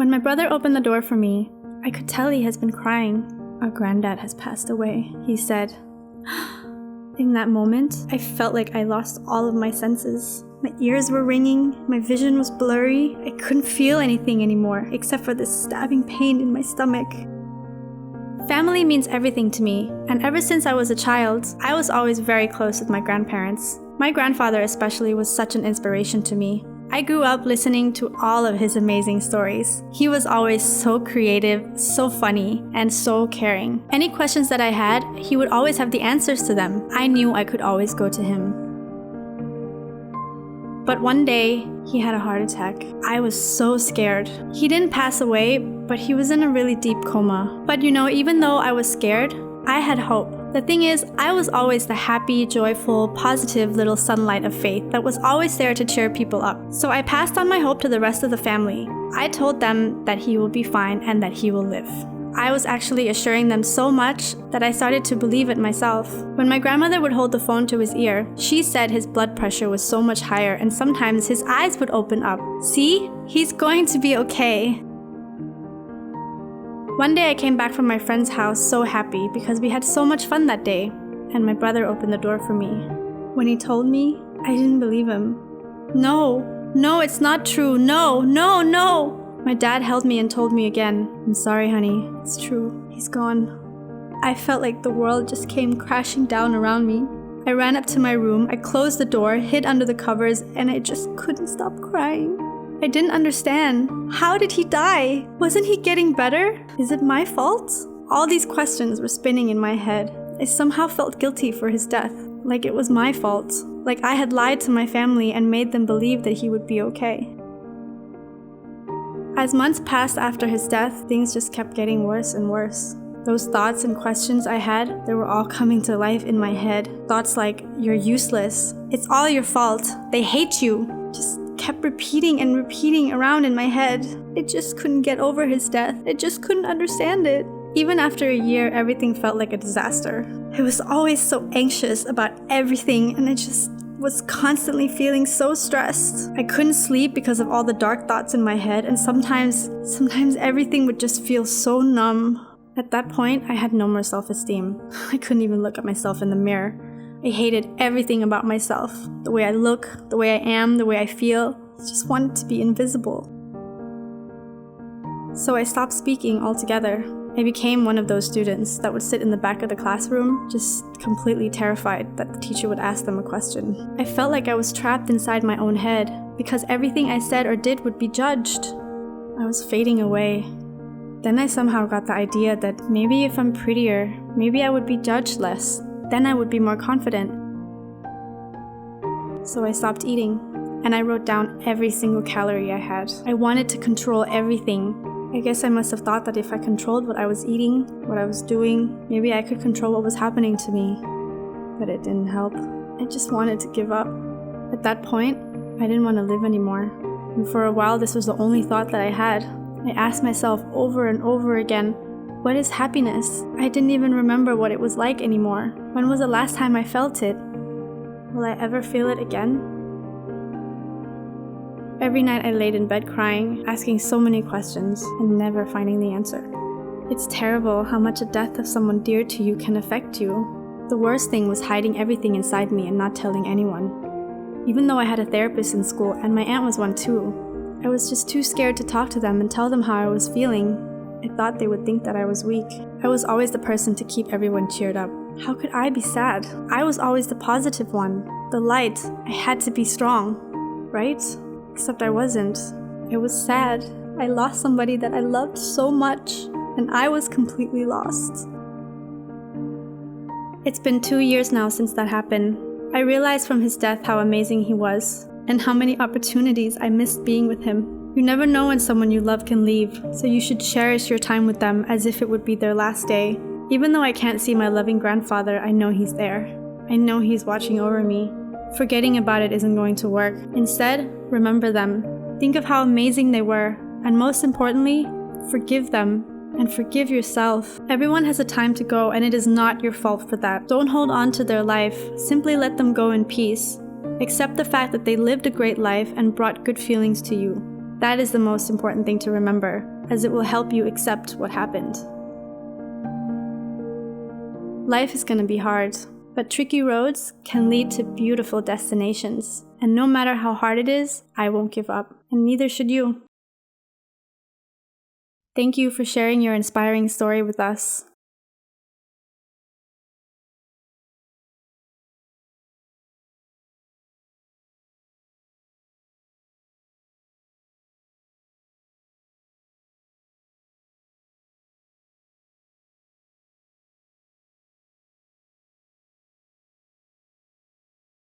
When my brother opened the door for me, I could tell he has been crying. Our granddad has passed away, he said. In that moment, I felt like I lost all of my senses. My ears were ringing, my vision was blurry, I couldn't feel anything anymore except for this stabbing pain in my stomach. Family means everything to me, and ever since I was a child, I was always very close with my grandparents. My grandfather especially was such an inspiration to me. I grew up listening to all of his amazing stories. He was always so creative, so funny, and so caring. Any questions that I had, he would always have the answers to them. I knew I could always go to him. But one day, he had a heart attack. I was so scared. He didn't pass away, but he was in a really deep coma. But even though I was scared, I had hope. The thing is, I was always the happy, joyful, positive little sunlight of faith that was always there to cheer people up. So I passed on my hope to the rest of the family. I told them that he will be fine and that he will live. I was actually assuring them so much that I started to believe it myself. When my grandmother would hold the phone to his ear, she said his blood pressure was so much higher and sometimes his eyes would open up. See? He's going to be okay. One day I came back from my friend's house so happy because we had so much fun that day, and my brother opened the door for me. When he told me, I didn't believe him. No, it's not true. No. My dad held me and told me again, I'm sorry, honey, it's true. He's gone. I felt like the world just came crashing down around me. I ran up to my room, I closed the door, hid under the covers, and I just couldn't stop crying. I didn't understand. How did he die? Wasn't he getting better? Is it my fault? All these questions were spinning in my head. I somehow felt guilty for his death, like it was my fault, like I had lied to my family and made them believe that he would be okay. As months passed after his death, things just kept getting worse and worse. Those thoughts and questions I had, they were all coming to life in my head. Thoughts like, you're useless, it's all your fault, they hate you, just kept repeating around in my head. I just couldn't get over his death. I just couldn't understand it. Even after a year, everything felt like a disaster. I was always so anxious about everything, and I just was constantly feeling so stressed. I couldn't sleep because of all the dark thoughts in my head, and sometimes everything would just feel so numb. At that point, I had no more self-esteem. I couldn't even look at myself in the mirror. I hated everything about myself. The way I look, the way I am, the way I feel. I just wanted to be invisible. So I stopped speaking altogether. I became one of those students that would sit in the back of the classroom, just completely terrified that the teacher would ask them a question. I felt like I was trapped inside my own head, because everything I said or did would be judged. I was fading away. Then I somehow got the idea that maybe if I'm prettier, maybe I would be judged less. Then I would be more confident. So I stopped eating, and I wrote down every single calorie I had. I wanted to control everything. I guess I must have thought that if I controlled what I was eating, what I was doing, maybe I could control what was happening to me. But it didn't help. I just wanted to give up. At that point, I didn't want to live anymore. And for a while, this was the only thought that I had. I asked myself over and over again, what is happiness? I didn't even remember what it was like anymore. When was the last time I felt it? Will I ever feel it again? Every night I laid in bed crying, asking so many questions, and never finding the answer. It's terrible how much a death of someone dear to you can affect you. The worst thing was hiding everything inside me and not telling anyone. Even though I had a therapist in school, and my aunt was one too, I was just too scared to talk to them and tell them how I was feeling. I thought they would think that I was weak. I was always the person to keep everyone cheered up. How could I be sad? I was always the positive one, the light. I had to be strong, right? Except I wasn't. I was sad. I lost somebody that I loved so much, and I was completely lost. It's been 2 years now since that happened. I realized from his death how amazing he was, and how many opportunities I missed being with him. You never know when someone you love can leave, so you should cherish your time with them as if it would be their last day. Even though I can't see my loving grandfather, I know he's there. I know he's watching over me. Forgetting about it isn't going to work. Instead, remember them. Think of how amazing they were, and most importantly, forgive them. And forgive yourself. Everyone has a time to go, and it is not your fault for that. Don't hold on to their life. Simply let them go in peace. Accept the fact that they lived a great life and brought good feelings to you. That is the most important thing to remember, as it will help you accept what happened. Life is going to be hard, but tricky roads can lead to beautiful destinations. And no matter how hard it is, I won't give up, and neither should you. Thank you for sharing your inspiring story with us.